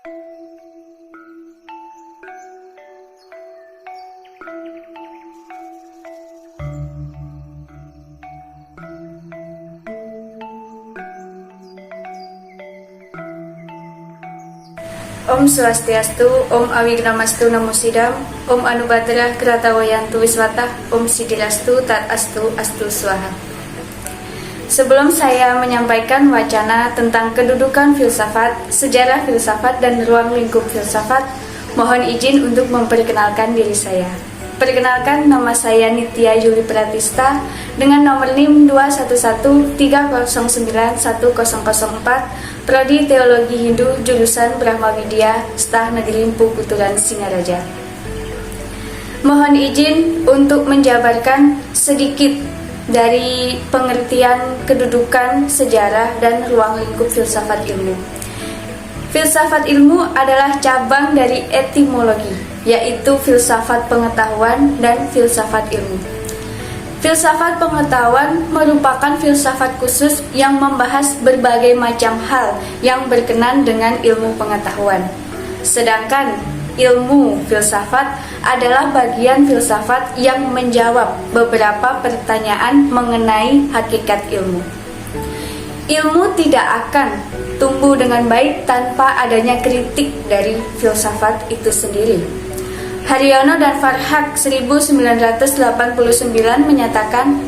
Om Swastiastu, Om Awigramastu Namo Sidam, Om Anubadrah Kratawayantu Wiswatah, Om Siddhirastu Tat Astu Astu Swaha. Sebelum saya menyampaikan wacana tentang kedudukan filsafat, sejarah filsafat, dan ruang lingkup filsafat, mohon izin untuk memperkenalkan diri saya. Perkenalkan, nama saya Nitya Yuli Pratista dengan nomor NIM 211309104, Prodi Teologi Hindu, jurusan Brahma Widya, Staf Negeri Empu Kuturan Singaraja. Mohon izin untuk menjabarkan sedikit dari pengertian kedudukan, sejarah, dan ruang lingkup filsafat ilmu. Filsafat ilmu adalah cabang dari etimologi, yaitu filsafat pengetahuan dan filsafat ilmu. Filsafat pengetahuan merupakan filsafat khusus yang membahas berbagai macam hal yang berkenan dengan ilmu pengetahuan. Sedangkan ilmu filsafat adalah bagian filsafat yang menjawab beberapa pertanyaan mengenai hakikat ilmu. Ilmu tidak akan tumbuh dengan baik tanpa adanya kritik dari filsafat itu sendiri. Haryono dan Farhak 1989 menyatakan,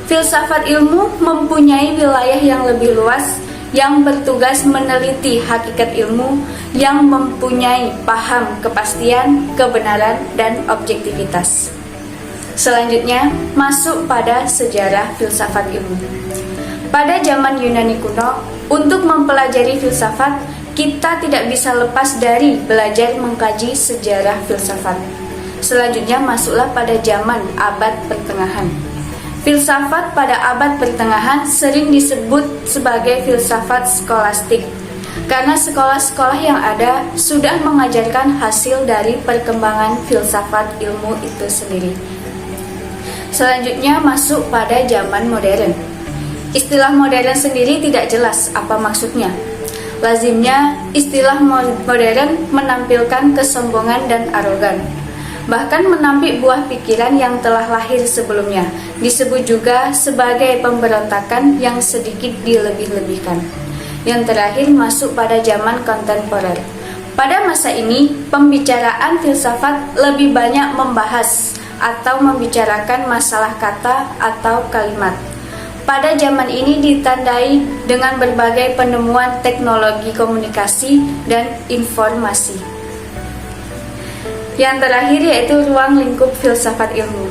filsafat ilmu mempunyai wilayah yang lebih luas yang bertugas meneliti hakikat ilmu yang mempunyai paham kepastian, kebenaran, dan objektivitas. Selanjutnya, masuk pada sejarah filsafat ilmu. Pada zaman Yunani kuno, untuk mempelajari filsafat, kita tidak bisa lepas dari belajar mengkaji sejarah filsafat. Selanjutnya masuklah pada zaman abad pertengahan. Filsafat pada abad pertengahan sering disebut sebagai filsafat skolastik, karena sekolah-sekolah yang ada sudah mengajarkan hasil dari perkembangan filsafat ilmu itu sendiri. Selanjutnya masuk pada zaman modern. Istilah modern sendiri tidak jelas apa maksudnya. Lazimnya, istilah modern menampilkan kesombongan dan arogan, bahkan menampik buah pikiran yang telah lahir sebelumnya. Disebut juga sebagai pemberontakan yang sedikit dilebih-lebihkan. Yang terakhir masuk pada zaman kontemporer. Pada masa ini, pembicaraan filsafat lebih banyak membahas atau membicarakan masalah kata atau kalimat. Pada zaman ini ditandai dengan berbagai penemuan teknologi komunikasi dan informasi. Yang terakhir yaitu ruang lingkup filsafat ilmu.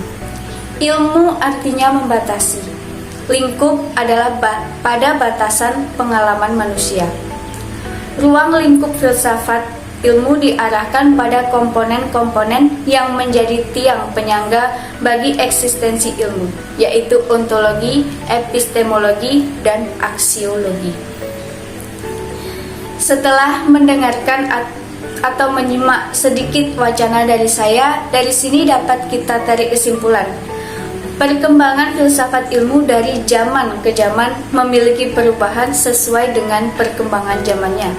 Ilmu artinya membatasi. Lingkup adalah pada batasan pengalaman manusia. Ruang lingkup filsafat ilmu diarahkan pada komponen-komponen yang menjadi tiang penyangga bagi eksistensi ilmu, yaitu ontologi, epistemologi, dan aksiologi. Setelah mendengarkan atau menyimak sedikit wacana dari saya, dari sini dapat kita tarik kesimpulan. Perkembangan filsafat ilmu dari zaman ke zaman memiliki perubahan sesuai dengan perkembangan zamannya.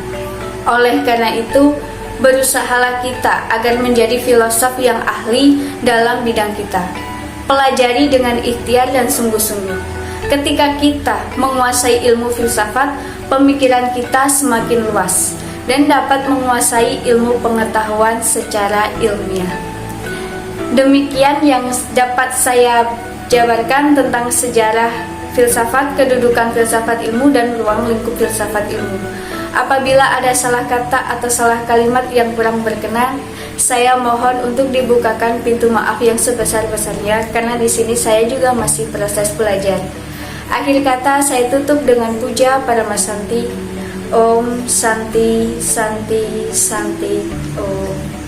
Oleh karena itu, berusahalah kita agar menjadi filosof yang ahli dalam bidang kita. Pelajari dengan ikhtiar dan sungguh-sungguh. Ketika kita menguasai ilmu filsafat, pemikiran kita semakin luas dan dapat menguasai ilmu pengetahuan secara ilmiah. Demikian yang dapat saya jabarkan tentang sejarah filsafat, kedudukan filsafat ilmu, dan ruang lingkup filsafat ilmu. Apabila ada salah kata atau salah kalimat yang kurang berkenan, saya mohon untuk dibukakan pintu maaf yang sebesar-besarnya, karena di sini saya juga masih proses belajar. Akhir kata saya tutup dengan puja Paramasanti. Om Santi Santi Santi Om.